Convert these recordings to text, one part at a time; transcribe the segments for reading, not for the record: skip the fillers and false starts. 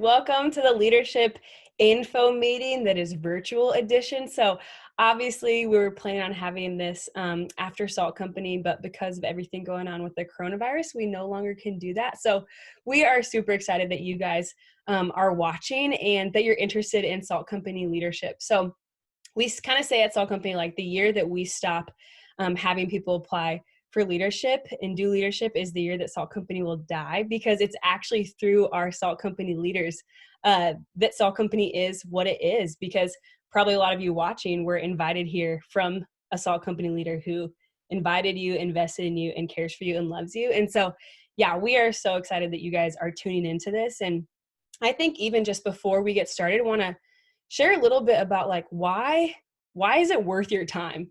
Welcome to the Leadership Info meeting that is virtual edition. So obviously we were planning on having this after Salt Company, but because of everything going on with the coronavirus, we no longer can do that. So we are super excited that you guys are watching and that you're interested in Salt Company leadership. So we kind of say at Salt Company, like the year that we stop having people apply for leadership and do leadership is the year that Salt Company will die, because it's actually through our Salt Company leaders that Salt Company is what it is, because probably a lot of you watching were invited here from a Salt Company leader who invited you, invested in you, and cares for you and loves you. And so, yeah, we are so excited that you guys are tuning into this. And I think even just before we get started, I want to share a little bit about like why is it worth your time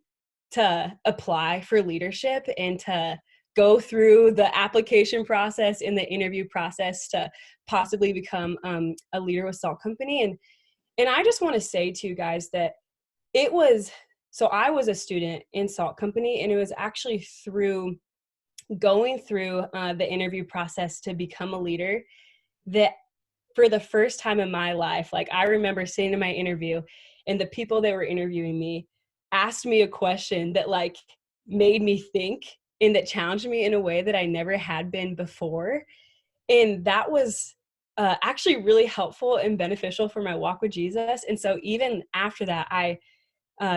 to apply for leadership and to go through the application process and the interview process to possibly become a leader with Salt Company. And I just want to say to you guys that I was a student in Salt Company, and it was actually through going through the interview process to become a leader that for the first time in my life, like I remember sitting in my interview and the people that were interviewing me asked me a question that like made me think and that challenged me in a way that I never had been before. And that was actually really helpful and beneficial for my walk with Jesus. And so even after that, I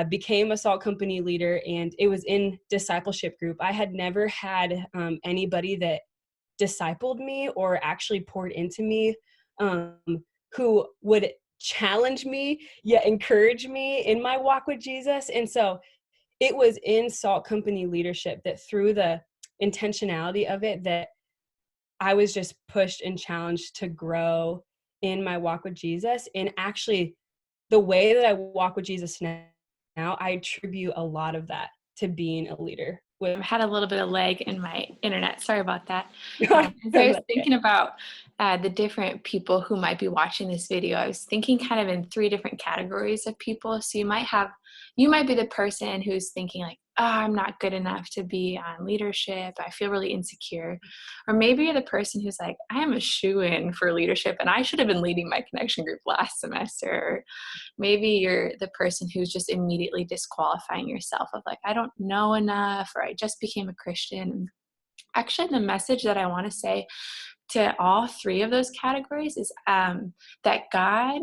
became a Salt Company leader, and it was in discipleship group. I had never had anybody that discipled me or actually poured into me who would challenge me yet encourage me in my walk with Jesus. And so it was in Salt Company leadership that through the intentionality of it that I was just pushed and challenged to grow in my walk with Jesus. And actually the way that I walk with Jesus now, I attribute a lot of that to being a leader. I had a little bit of lag in my internet. Sorry about that. As I was thinking about the different people who might be watching this video, I was thinking kind of in three different categories of people. So you might be the person who's thinking like, oh, I'm not good enough to be on leadership. I feel really insecure. Or maybe you're the person who's like, I am a shoo-in for leadership and I should have been leading my connection group last semester. Or maybe you're the person who's just immediately disqualifying yourself of like, I don't know enough, or I just became a Christian. Actually, the message that I want to say to all three of those categories is that God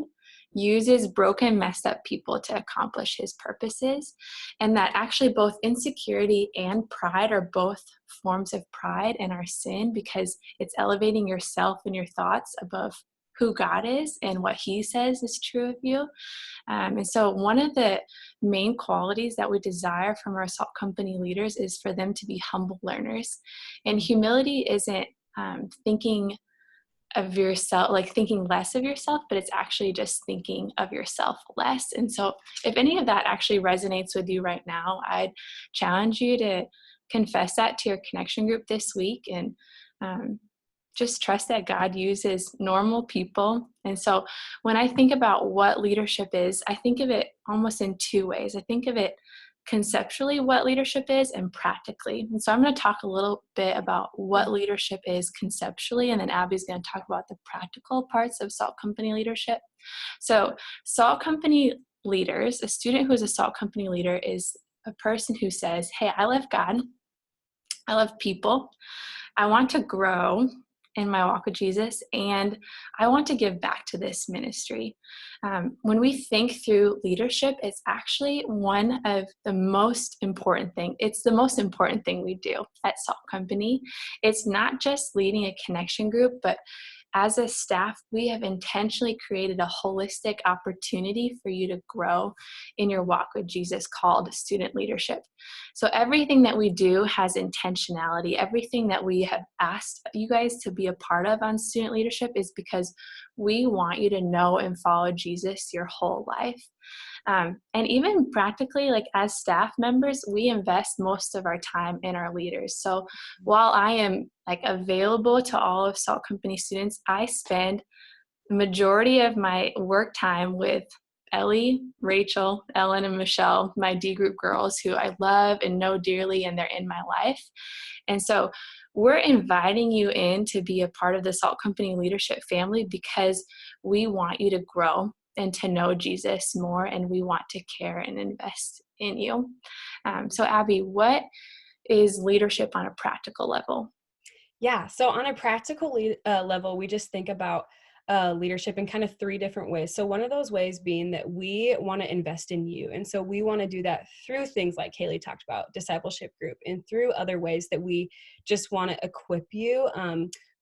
uses broken, messed up people to accomplish his purposes, and that actually both insecurity and pride are both forms of pride and our sin, because it's elevating yourself and your thoughts above who God is and what he says is true of you. And so one of the main qualities that we desire from our Salt Company leaders is for them to be humble learners. And humility isn't thinking of yourself, like thinking less of yourself, but it's actually just thinking of yourself less. And so if any of that actually resonates with you right now, I'd challenge you to confess that to your connection group this week, and just trust that God uses normal people. And so when I think about what leadership is, I think of it almost in two ways. I think of it conceptually, what leadership is, and practically. And so I'm going to talk a little bit about what leadership is conceptually, and then Abbie's going to talk about the practical parts of Salt Company leadership. So Salt Company leaders, a student who is a Salt Company leader is a person who says, hey, I love God, I love people, I want to grow in my walk with Jesus, and I want to give back to this ministry. When we think through leadership, it's actually one of the most important things. It's the most important thing we do at Salt Company. It's not just leading a connection group, but as a staff, we have intentionally created a holistic opportunity for you to grow in your walk with Jesus called student leadership. So everything that we do has intentionality. Everything that we have asked you guys to be a part of on student leadership is because we want you to know and follow Jesus your whole life. And even practically, like as staff members, we invest most of our time in our leaders. So while I am like available to all of Salt Company students, I spend the majority of my work time with Ellie, Rachel, Ellen, and Michelle, my D group girls who I love and know dearly, and they're in my life. And so we're inviting you in to be a part of the Salt Company leadership family because we want you to grow and to know Jesus more, and we want to care and invest in you. So Abbie, what is leadership on a practical level? Yeah. So on a practical level, we just think about leadership in kind of three different ways. So one of those ways being that we want to invest in you. And so we want to do that through things like Kaylee talked about, discipleship group, and through other ways that we just want to equip you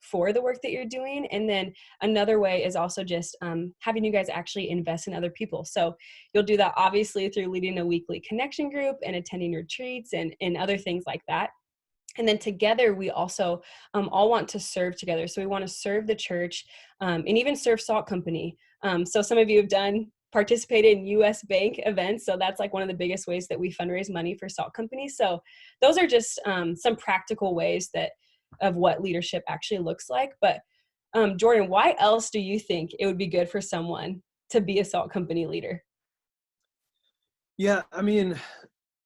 for the work that you're doing. And then another way is also just having you guys actually invest in other people. So you'll do that obviously through leading a weekly connection group and attending retreats and other things like that. And then together, we also all want to serve together. So we want to serve the church and even serve Salt Company. So some of you have participated in U.S. Bank events. So that's like one of the biggest ways that we fundraise money for Salt Company. So those are just some practical ways of what leadership actually looks like. But Jordan, why else do you think it would be good for someone to be a Salt Company leader? Yeah, I mean,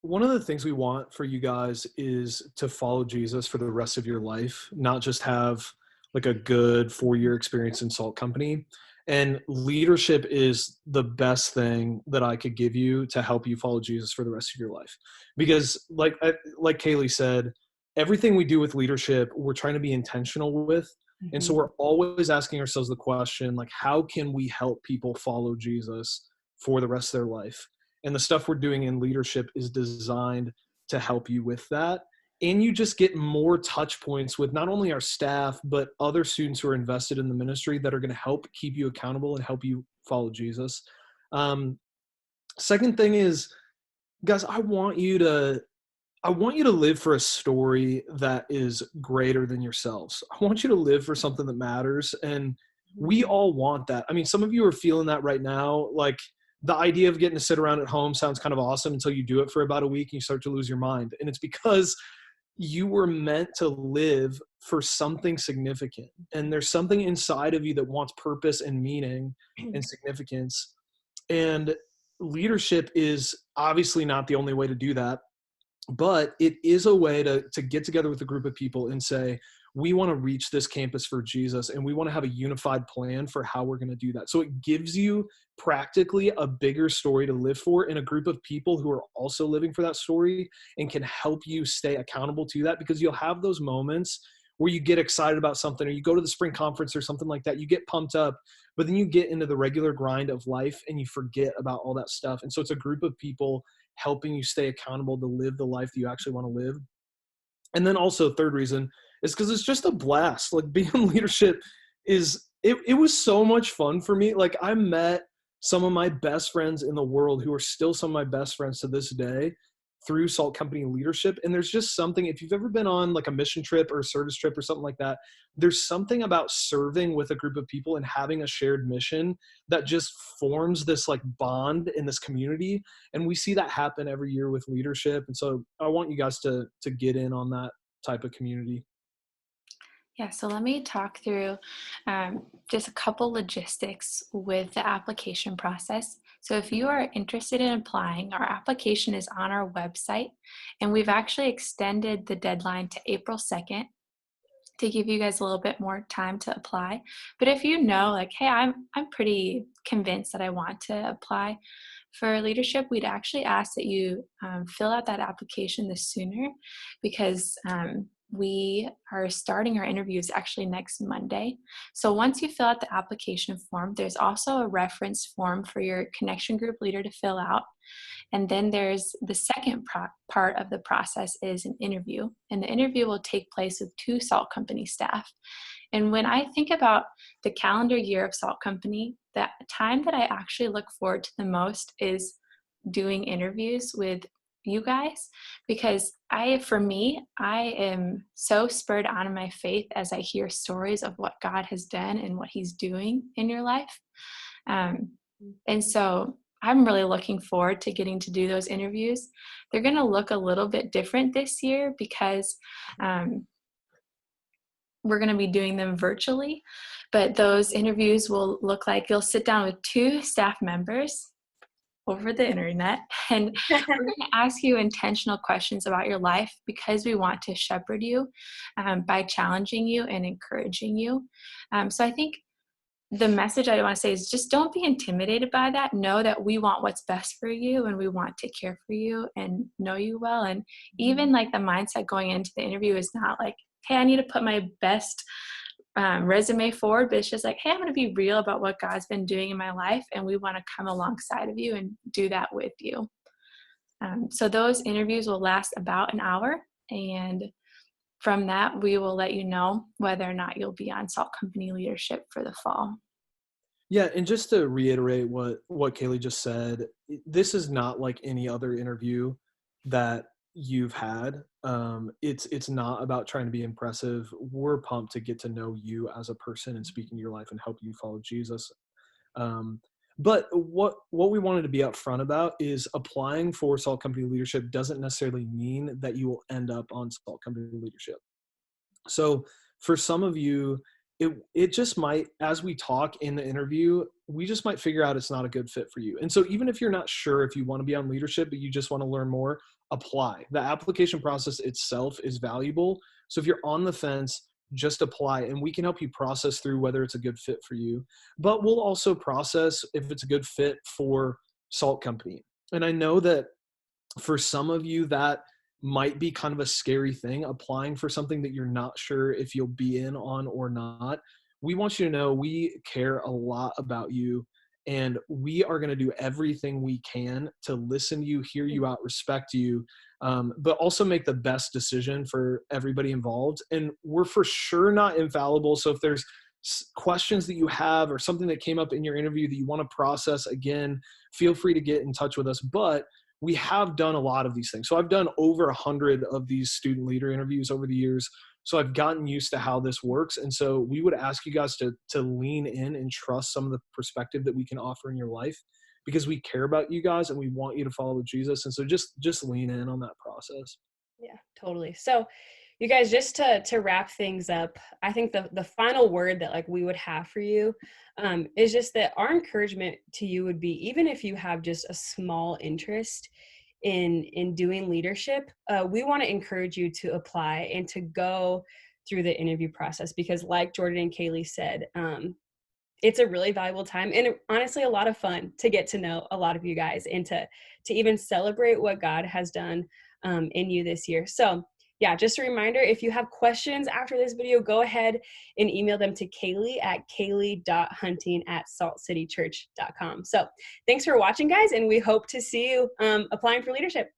one of the things we want for you guys is to follow Jesus for the rest of your life, not just have like a good 4-year experience in Salt Company. And leadership is the best thing that I could give you to help you follow Jesus for the rest of your life. Because like Kaylee said, everything we do with leadership, we're trying to be intentional with. And so we're always asking ourselves the question, like, how can we help people follow Jesus for the rest of their life? And the stuff we're doing in leadership is designed to help you with that. And you just get more touch points with not only our staff, but other students who are invested in the ministry that are going to help keep you accountable and help you follow Jesus. Second thing is, guys, I want you to live for a story that is greater than yourselves. I want you to live for something that matters. And we all want that. I mean, some of you are feeling that right now. Like, the idea of getting to sit around at home sounds kind of awesome until you do it for about a week and you start to lose your mind. And it's because you were meant to live for something significant. And there's something inside of you that wants purpose and meaning and significance. And leadership is obviously not the only way to do that, but it is a way to get together with a group of people and say, we want to reach this campus for Jesus, and we want to have a unified plan for how we're going to do that. So it gives you practically a bigger story to live for in a group of people who are also living for that story and can help you stay accountable to that, because you'll have those moments where you get excited about something, or you go to the spring conference or something like that, you get pumped up, but then you get into the regular grind of life and you forget about all that stuff. And so it's a group of people helping you stay accountable to live the life that you actually want to live. And then also, third reason is because it's just a blast. Like, being in leadership it was so much fun for me. Like, I met some of my best friends in the world who are still some of my best friends to this day through Salt Company leadership. And there's just something, if you've ever been on like a mission trip or a service trip or something like that, there's something about serving with a group of people and having a shared mission that just forms this like bond in this community. And we see that happen every year with leadership. And so I want you guys to get in on that type of community. Yeah, so let me talk through just a couple logistics with the application process. So if you are interested in applying, our application is on our website, and we've actually extended the deadline to April 2nd to give you guys a little bit more time to apply. But if you know, like, hey, I'm pretty convinced that I want to apply for leadership, we'd actually ask that you fill out that application the sooner, because we are starting our interviews actually next Monday. So once you fill out the application form, there's also a reference form for your connection group leader to fill out. And then there's the second part of the process is an interview. And the interview will take place with 2 Salt Company staff. And when I think about the calendar year of Salt Company, the time that I actually look forward to the most is doing interviews with you guys, because for me, I am so spurred on in my faith as I hear stories of what God has done and what he's doing in your life. And so I'm really looking forward to getting to do those interviews. They're going to look a little bit different this year because we're going to be doing them virtually, but those interviews will look like you'll sit down with 2 staff members over the internet, and we're going to ask you intentional questions about your life because we want to shepherd you by challenging you and encouraging you. So I think the message I want to say is just don't be intimidated by that. Know that we want what's best for you and we want to care for you and know you well. And even like the mindset going into the interview is not like, hey, I need to put my best resume forward, but it's just like, hey, I'm going to be real about what God's been doing in my life, and we want to come alongside of you and do that with you. So those interviews will last about an hour, and from that, we will let you know whether or not you'll be on Salt Company leadership for the fall. Yeah, and just to reiterate what Kaylee just said, this is not like any other interview that you've had. It's not about trying to be impressive. We're pumped to get to know you as a person and speak into your life and help you follow Jesus. But what we wanted to be upfront about is applying for Salt Company leadership doesn't necessarily mean that you will end up on Salt Company leadership. So for some of you, it just might, as we talk in the interview, we just might figure out it's not a good fit for you. And so even if you're not sure if you want to be on leadership, but you just want to learn more, apply. The application process itself is valuable. So if you're on the fence, just apply, and we can help you process through whether it's a good fit for you. But we'll also process if it's a good fit for Salt Company. And I know that for some of you, that might be kind of a scary thing, applying for something that you're not sure if you'll be in on or not. We want you to know we care a lot about you, and we are going to do everything we can to listen to you, hear you out, respect you, but also make the best decision for everybody involved. And we're for sure not infallible. So if there's questions that you have or something that came up in your interview that you want to process again, feel free to get in touch with us. But we have done a lot of these things. So I've done over 100 of these student leader interviews over the years. So I've gotten used to how this works. And so we would ask you guys to lean in and trust some of the perspective that we can offer in your life, because we care about you guys and we want you to follow Jesus. And so just lean in on that process. Yeah, totally. So you guys, just to wrap things up, I think the final word that like we would have for you is just that our encouragement to you would be, even if you have just a small interest in doing leadership, we want to encourage you to apply and to go through the interview process, because like Jordan and Kaylee said, it's a really valuable time and honestly a lot of fun to get to know a lot of you guys and to even celebrate what God has done in you this year. So yeah, just a reminder, if you have questions after this video, go ahead and email them to Kaylee at kaylee.hunting@saltcitychurch.com. So thanks for watching, guys, and we hope to see you applying for leadership.